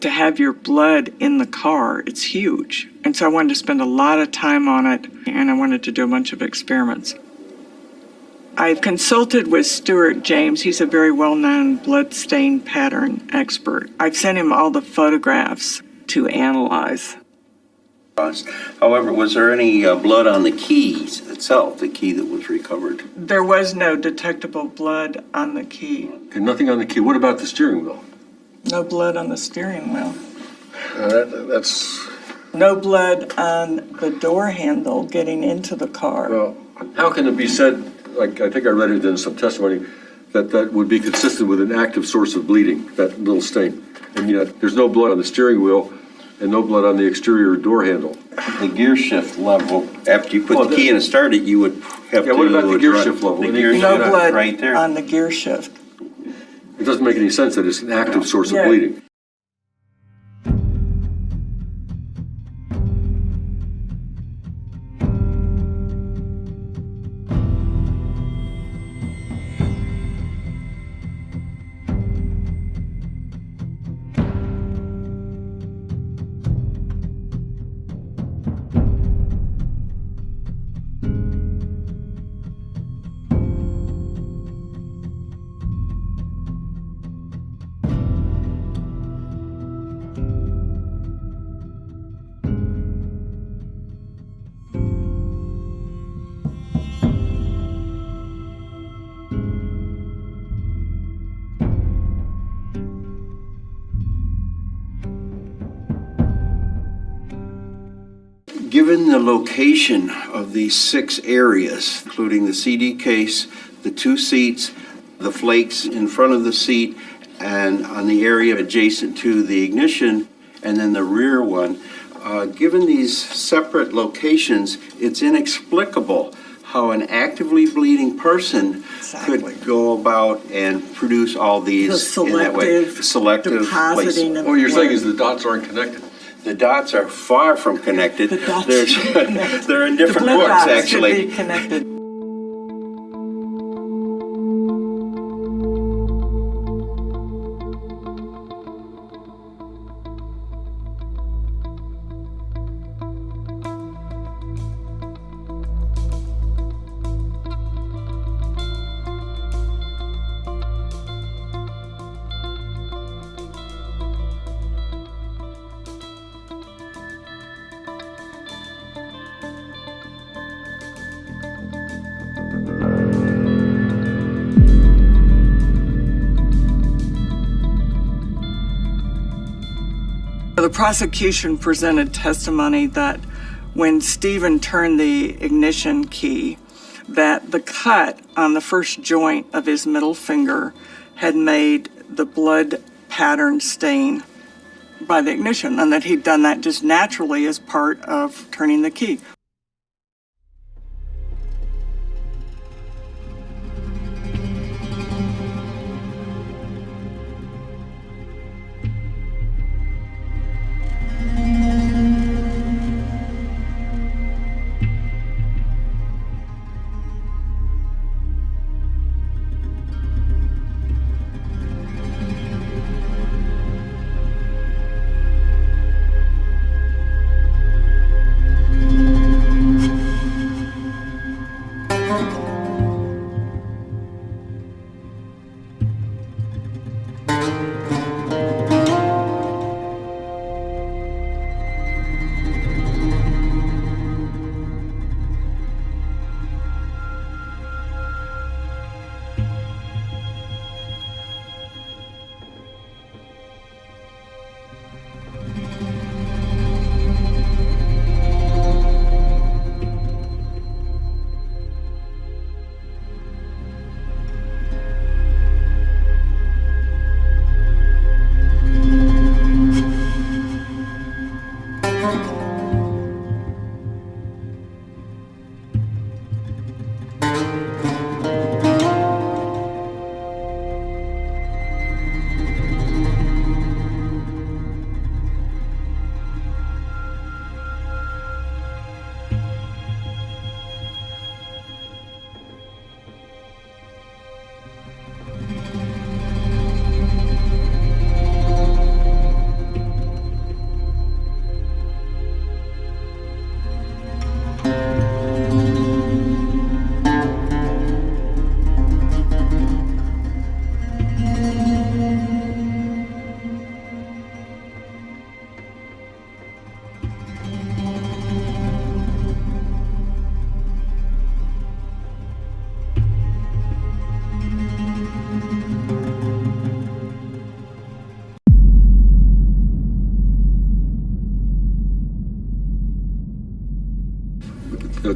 To have your blood in the car, it's huge. And so I wanted to spend a lot of time on it, and I wanted to do a bunch of experiments. I've consulted with Stuart James. He's a very well-known blood stain pattern expert. I've sent him all the photographs to analyze. However, was there any blood on the keys itself, the key that was recovered? There was no detectable blood on the key. Okay, nothing on the key. What about the steering wheel? No blood on the steering wheel. That's, No blood on the door handle getting into the car. well, how can it be said, like, I think I read it in some testimony, that that would be consistent with an active source of bleeding, that little stain? And yet, there's no blood on the steering wheel and no blood on the exterior door handle. The gear shift level, after you put Well, the key in and start it, you would have to... Yeah, what about the gear shift level? The gear No shift blood right there. on the gear shift. It doesn't make any sense that it's an active source of Yeah. bleeding. Given the location of these 6 areas, including the CD case, the 2 seats, the flakes in front of the seat, and on the area adjacent to the ignition, and then the rear one, given these separate locations, it's inexplicable how an actively bleeding person Exactly. could go about and produce all these The in that way. selective depositing of What you're saying blood. is the dots aren't connected. The dots are far from connected. The dots They're, should be connected. they're in The different blood books, dots should actually. be connected. The prosecution presented testimony that when Stephen turned the ignition key, that the cut on the first joint of his middle finger had made the blood pattern stain by the ignition, and that he'd done that just naturally as part of turning the key.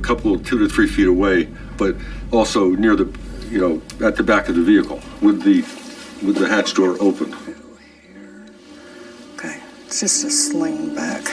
couple, 2 to 3 feet away, but also near the, at the back of the vehicle with the hatch door open. Okay, it's just a sling back.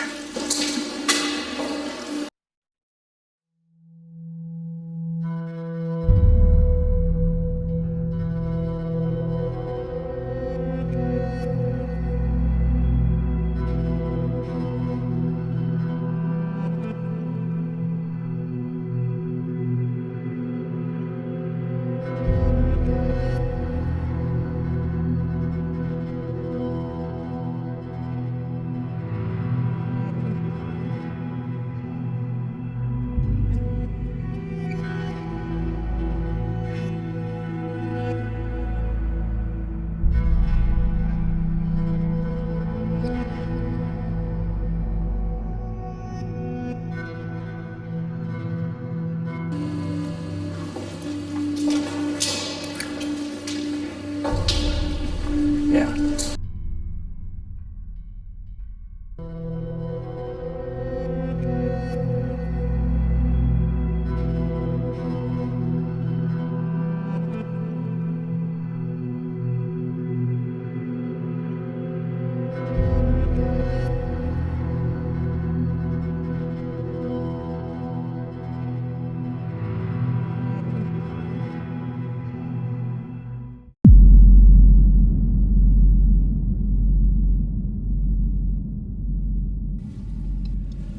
Yeah.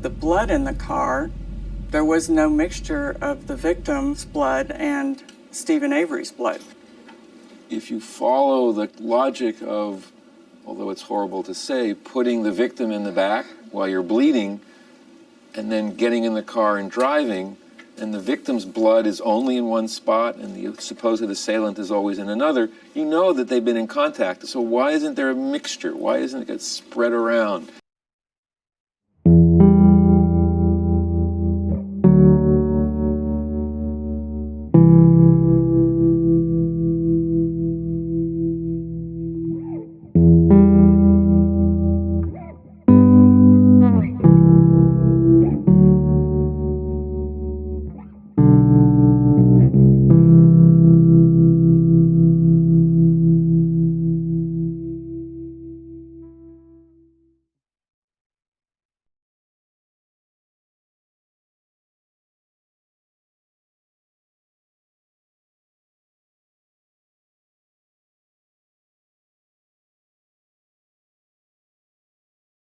The blood in the car, there was no mixture of the victim's blood and Stephen Avery's blood. If you follow the logic of, although it's horrible to say, putting the victim in the back while you're bleeding and then getting in the car and driving, and the victim's blood is only in one spot and the supposed assailant is always in another, you know that they've been in contact. So why isn't there a mixture? Why isn't it get spread around?